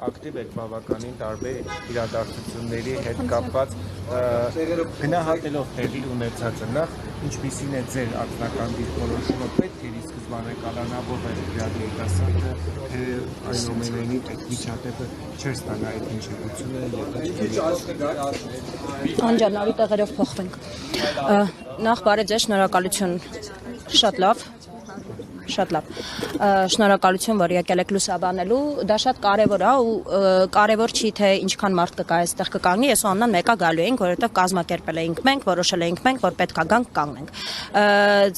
ակտիվ եք բավականին տարբեր իրադարձությունների հետ կապված գնահատելով տեղի ունեցածը նախ ինչպիսին է ձեր անձնական դիրքորոշումը պետք է սկզբանե կալանավորվել երիտասարդը թե այնուամենայնիվ այդ միջադեպը չէր ստանա այդ հիշողությունը Անջանալի տեղերով փոխվենք նախ բարի ձեզ շնորհակալություն Շատ լավ շնորհակալություն որ եկել եք լուսաբանելու դա շատ կարևոր է ու կարևոր չի թե ինչքան մարդ կկա այստեղ կկանգնի ես ու Աննան մեկա գալու էինք որովհետև կազմակերպել էինք մենք որոշել էինք մենք որ պետքա գանք կանգնենք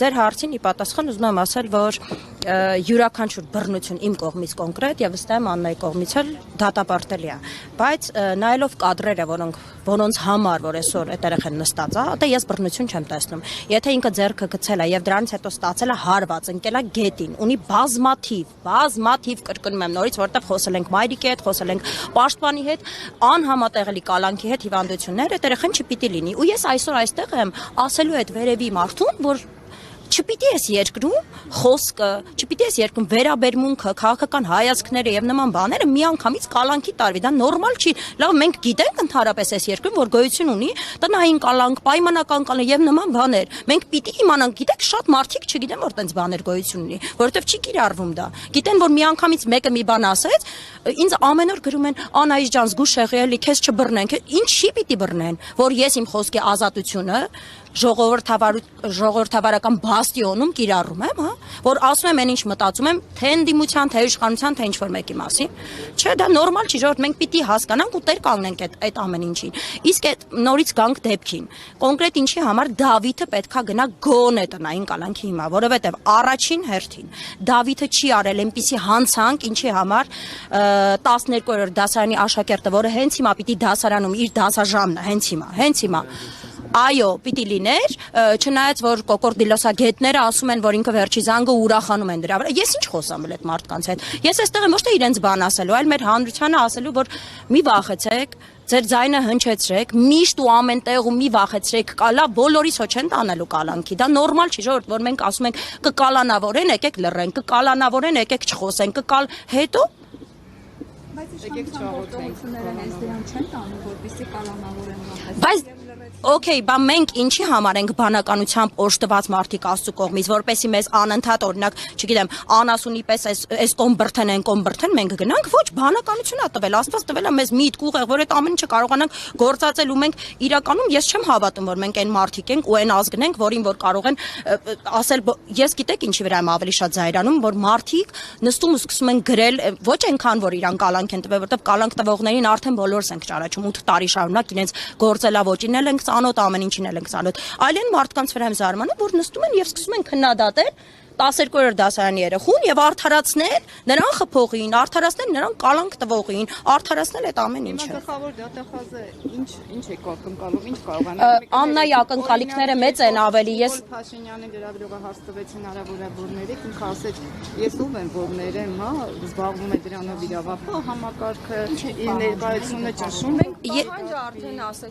ձեր հարցին ի պատասխան ուզում եմ ասել որ յուրաքանչյուր բռնություն իմ կողմից կոնկրետ եւ ըստ եմ Աննայի կողմից էլ դատապարտելի է բայց նայելով կադրերը որոնց համար որ այսօր այդ երեխան նստած է դե ես բռնություն չեմ տեսնում եթե ինքը ձեռքը գցել է եւ դրանից հետո ստացել է հարված ընկել է գետին ունի բազմաթիվ կրկնում եմ նորից որտեղ խոսել ենք մայրիկի հետ խոսել ենք պաշտպանի հետ անհամատեղելի կալանքի հետ հիվանդություններ այդ երեխան չպիտի լինի ու ես այսօր այստեղ եմ ասելու այդ վերևի մարդուն որ չպիտի ես երկրում խոսքը, չպիտի ես երկրում վերաբերմունքը, քաղաքական հայացքները եւ նման բաները միանգամից կալանքի տարվի, դա նորմալ չի։ Լավ, մենք գիտենք ընդհանրապես այս երկրում, որ գոյություն ունի տնային կալանք, պայմանական կալանք եւ նման բաներ։ Մենք պիտի իմանանք, գիտեք, շատ մարդիկ չգիտեն, որ տենց բաներ գոյություն ունի, որովհետեւ չի կիրառվում դա։ Գիտեն, որ միանգամից մեկը մի բան ասեց, ինձ ամեն օր գրում են Անայիս ջան, զգուշ եղի, էլի քեզ չբռնենք։ Ինչի պիտի բռնեն, որ ես իմ խոսքի ազատությունը ժողովրդավարական բաստիոնում կիրառում եմ, հա, որ ասում եմ այն ինչ մտածում եմ, թե ընդդիմության, թե իշխանության, թե ինչ-որ մեկի մասին։ Չէ, դա նորմալ չի, ժողովուրդ մենք պիտի հասկանանք ու տեր կանգնենք այդ ամեն ինչին։ Իսկ այդ նորից գանք դեպքին։ Կոնկրետ ինչի համար Դավիթը պետքա գնա գոնե տնային կալանքի հիմա, որովհետև առաջին հերթին Դավիթը չի արել այնպիսի հանցանք, ինչի համար 12-րդ դասարանի աշակերտը, որը հենց հիմա պիտի դասարանում իր դասաժամն է, հենց հիմա Այո, պիտի լիներ, չնայած որ կոկորդիլոսագետները ասում են, որ ինքը վերջի զանգը ուրախանում են դրա վրա։ Ես ինչ խոսամ այդ մարդկանց հետ։ Ես այստեղ եմ ոչ թե իրենց բան ասելու, այլ մեր հանրությանը ասելու, որ մի վախեցեք, ձեր ձայնը հնչեցրեք, միշտ ու ամեն տեղ ու մի վախեցրեք, կալա բոլորիս հո չեն տանելու կալանքի։ Դա նորմալ չի, ժողովուրդ, որ մենք ասում ենք կկալանավորեն, եկեք լռենք, կկալանավորեն, եկեք չխոսենք, հետո Եկեք չաղոթենք չեն տանում, որպեսզի կալանավորեն Բայց Okay, բա մենք ինչի համար ենք բանականությամբ օժտված մարդիկ Աստծո կողմից, որպեսզի մեզ անընդհատ օրինակ, չգիտեմ, անասունի պես այս կողմ բրթեն, մենք գնանք, ոչ, բանականություն է տվել, Աստված տվել է մեզ միտք ուղեղ, որ այդ ամեն ինչը կարողանանք գործածել ու մենք իրականում ես չեմ հավատում, որ մենք այն մարդիկ ենք ու այն ազգն ենք, որին որ կարող են ասել, ես գիտեք ինչի վրա եմ ավելի շատ զայրանում, որ մարդիկ նստում ու սկսում են գրել, ոչ այնքան որ իրան կալանք են տվել, որովհետև կալանք տվողներին արդեն բոլորս ենք ճանաչում 8 տարի շարունակ իրենց գործելավոճին էլ ենք ծանոթ ամեն ինչին էլ ենք ծանոթ այլ են մարդկանց վրա եմ զարմանում որ նստում են եւ սկսում են քննադատել 12-րդ դասարանի երեխուն եւ արդարացնել նրան խփողին, արդարացնել նրան կալանք տվողին, արդարացնել այդ ամեն ինչը։ Գլխավոր դատախազը ինչ է ակնկալում, ինչ կարողանա։ Աննայի ակնկալիքները մեծ են ավելի, ես Փաշինյանի լրագրողը հաստատվեց հնարավորությունները, ինքը ասեց, ես ով եմ որ ներեմ, հա, զբաղվում է դրանով իրավապահ համակարգը, իր ներկայությունը ճնշում ենք։ Արդեն ասեցի